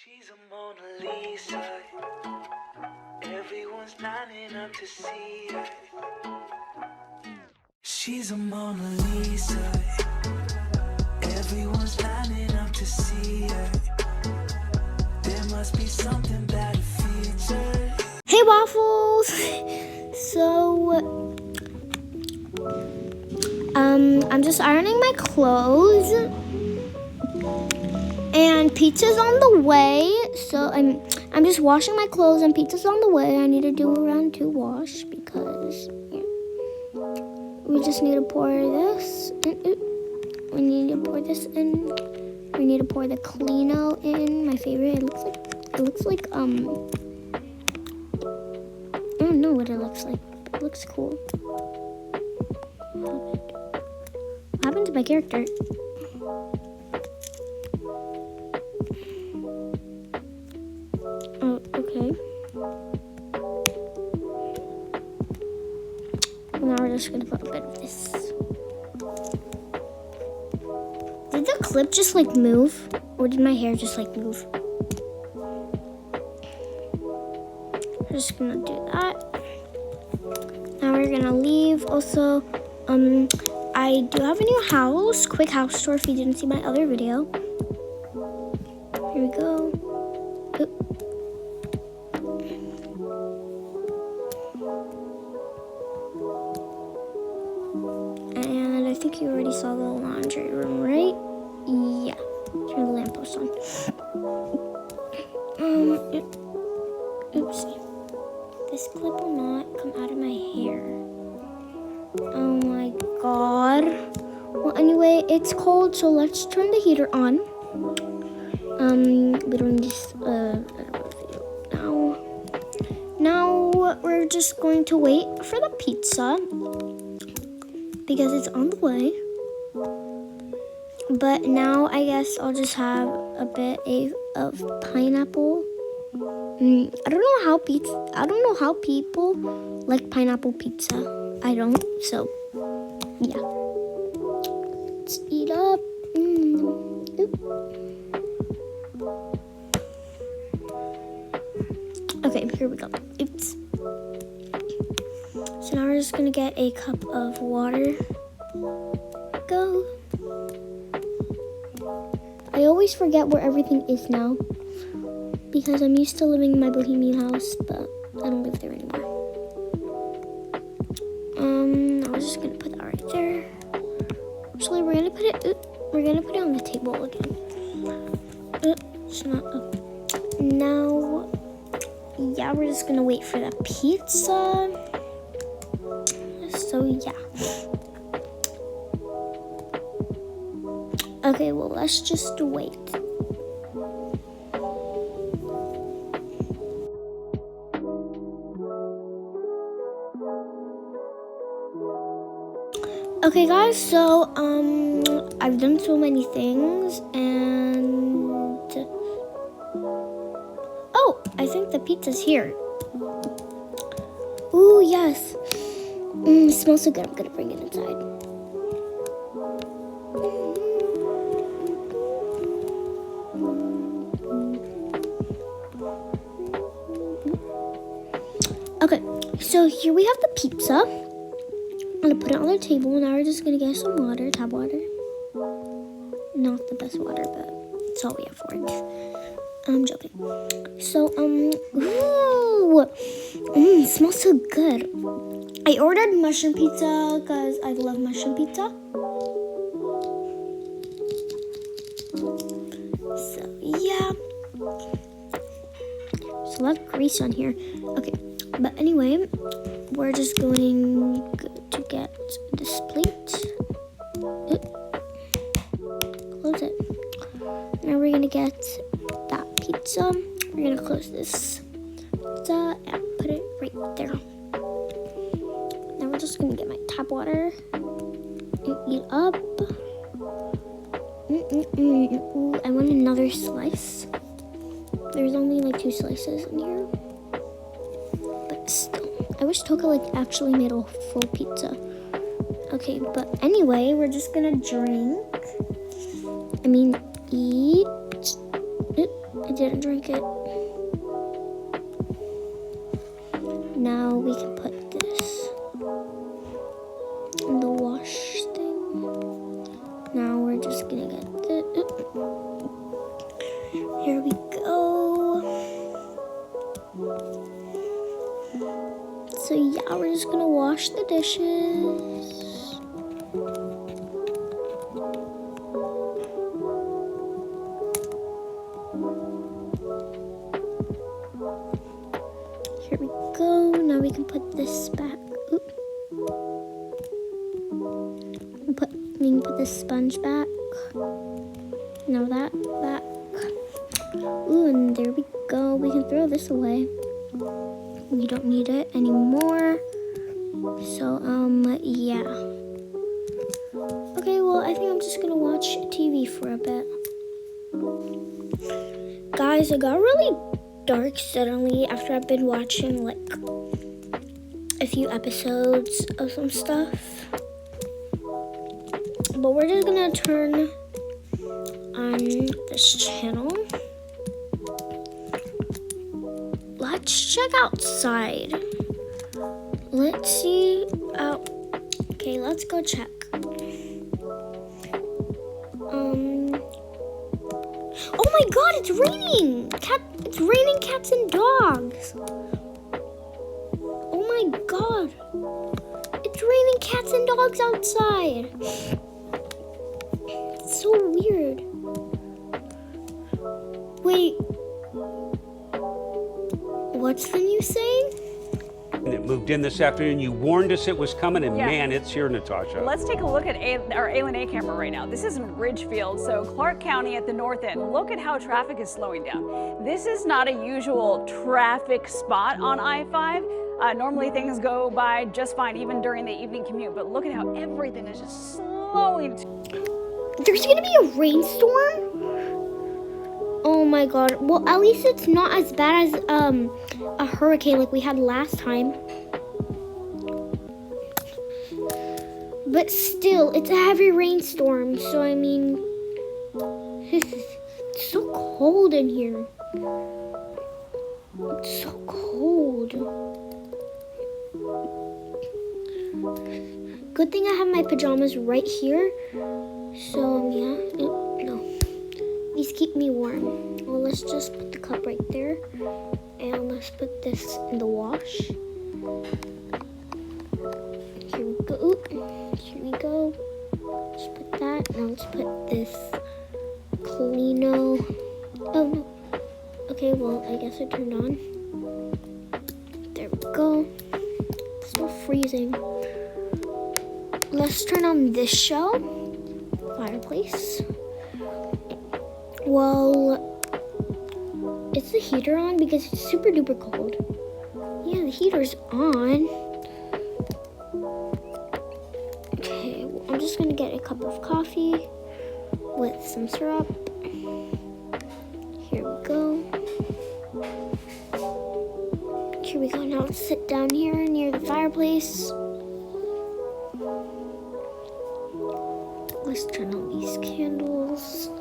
She's a Mona Lisa. Everyone's lining up to see her. She's a Mona Lisa. Everyone's lining up to see her. There must be something that feeds her. Hey Waffles! So, I'm just ironing my clothes. And pizza's on the way. So I'm just washing my clothes and pizza's on the way. I need to do a round 2 wash because we just need to pour this in. We need to pour this in. We need to pour the Clino in. My favorite. It looks like I don't know what it looks like, but it looks cool. What happened to my character? Oh, okay. Now we're just gonna put a bit of this. Did the clip just like move? Or did my hair just like move? We're just gonna do that. Now we're gonna leave. Also, I do have a new house. Quick house tour if you didn't see my other video. Here we go. And I think you already saw the laundry room, right? Yeah. Turn the lamppost on. Oopsie. This clip will not come out of my hair. Oh my god. Well, anyway, it's cold, so let's turn the heater on. We don't need this now we're just going to wait for the pizza because it's on the way. But now I guess I'll just have a bit of pineapple. I don't know how people like pineapple pizza. I don't, so yeah. Let's eat up. Okay, here we go. Oops. So now we're just gonna get a cup of water. Go. I always forget where everything is now because I'm used to living in my bohemian house, but I don't live there anymore. I was just gonna put that right there. Actually, we're gonna put it on the table again. It's not up. Now, yeah, we're just gonna wait for the pizza. So yeah. Okay, well, let's just wait. Okay, guys, so, I've done so many things, and, oh, I think the pizza's here. Ooh, yes. It smells so good. I'm gonna bring it inside. Okay, so here we have the pizza. I'm gonna put it on the table. Now we're just gonna get some water, tap water. Not the best water, but it's all we have for it. I'm joking. So, ooh, it smells so good. I ordered mushroom pizza because I love mushroom pizza. So, yeah. There's a lot of grease on here. Okay, but anyway, we're just going to get this plate. Close it. Now we're gonna get that pizza. We're gonna close this pizza and put it right there. Now we're just gonna get my tap water and eat up. Ooh, I want another slice. There's only like 2 slices in here, but still, I wish Toca like actually made a full pizza. Okay, but anyway, we're just gonna eat. didn't drink it. Now we can put this in the wash thing. Now we're just gonna get the. Here we go. So yeah, we're just gonna wash the dishes. Here we go. Now we can put this back. Oop. We can put this sponge back. Now that back. Ooh, and there we go. We can throw this away. We don't need it anymore. So, yeah. Okay, well, I think I'm just gonna watch TV for a bit. Guys, it got really dark suddenly after I've been watching, like, a few episodes of some stuff. But we're just gonna turn on this channel. Let's check outside. Let's see out. Okay, let's go check. Oh my god, it's raining! It's raining cats and dogs. Oh my god. It's raining cats and dogs outside. It's so weird. Wait. What's the news saying? It moved in this afternoon. You warned us it was coming, and man, it's here, Natasha. Let's take a look at our A1A camera right now. This is in Ridgefield, so Clark County at the north end. Look at how traffic is slowing down. This is not a usual traffic spot on I-5. Normally things go by just fine, even during the evening commute, but look at how everything is just slowing. There's gonna be a rainstorm? Oh my god. Well, at least it's not as bad as a hurricane like we had last time. But still, it's a heavy rainstorm, so I mean, it's so cold in here. It's so cold. Good thing I have my pajamas right here. So yeah, no. These keep me warm. Well, let's just put the cup right there. And let's put this in the wash. Here we go. Oop. Here we go. Let's put that. Now let's put this Cleano. Oh no. Okay, well, I guess it turned on. There we go. It's still freezing. Let's turn on this show. Fireplace. Well, is the heater on? Because it's super duper cold. Yeah, the heater's on. Okay, well, I'm just gonna get a cup of coffee with some syrup. Here we go. Here we go. Now let's sit down here near the fireplace. Let's turn on these candles.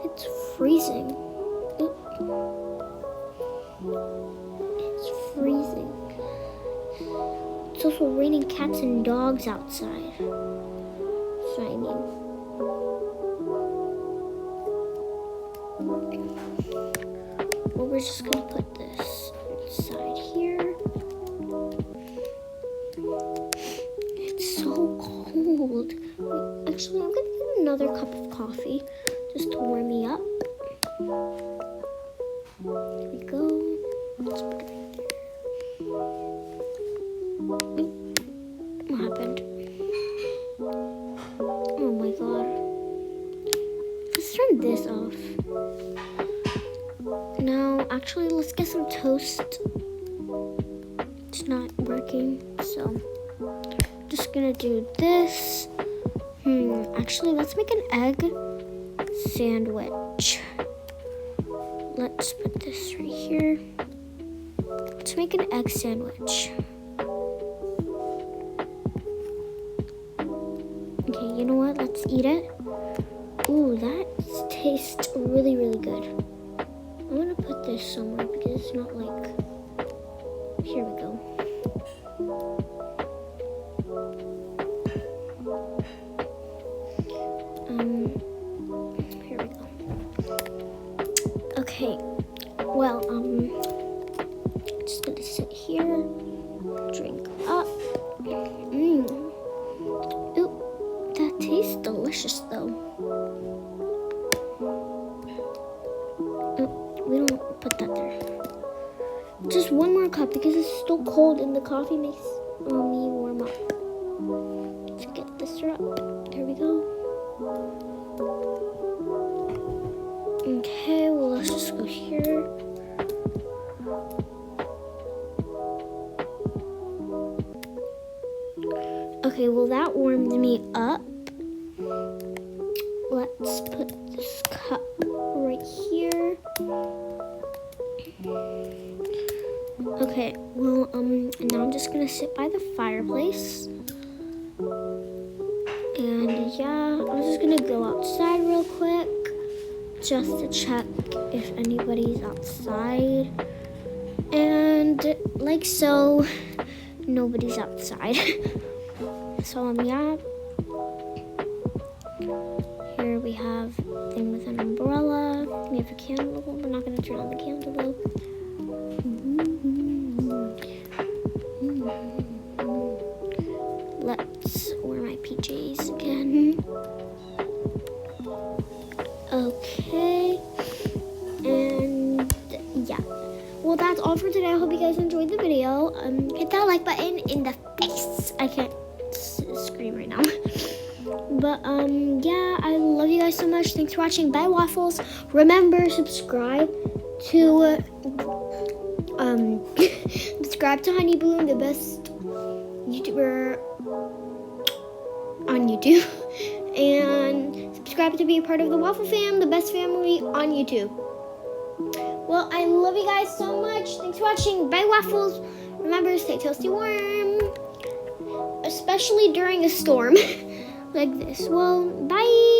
It's freezing. It's freezing. It's also raining cats and dogs outside. So I mean, well, we're just gonna put this inside here. It's so cold. Actually, I'm gonna get another cup of coffee just to warm me up. Here we go. Let's put it right there. What happened? Oh my god. Let's turn this off. Now, actually, let's get some toast. It's not working, so just gonna do this. Actually, let's make an egg sandwich. Let's put this right here. Let's make an egg sandwich. Okay, you know what? Let's eat it. Ooh, that tastes really, really good. I'm gonna put this somewhere because it's not like, here we go. Here we go. Okay, well, just gonna sit here, drink up. Ooh, that tastes delicious though. We don't put that there. Just one more cup because it's still cold and the coffee makes me warm up. Let's get the syrup. There we go. Okay, well, let's just go here. Okay, well, that warmed me up. Let's put this cup right here. Okay, well, now I'm just gonna sit by the fireplace. And yeah, I'm just gonna go outside real quick just to check if anybody's outside. And like so, nobody's outside. So yeah. Here we have a thing with an umbrella. We have a candle. We're not gonna turn on the candle though. Let's wear my PJs again. Okay. And yeah. Well, that's all for today. I hope you guys enjoyed the video. Hit that like button in the face. I can't scream right now. But yeah, I love you guys so much. Thanks for watching. Bye, Waffles. Remember, subscribe to subscribe to Honey Balloon, the best YouTuber on YouTube. And subscribe to be a part of the Waffle Fam, the best family on YouTube. Well, I love you guys so much. Thanks for watching. Bye, Waffles. Remember, stay toasty warm. Especially during a storm like this. Well, bye.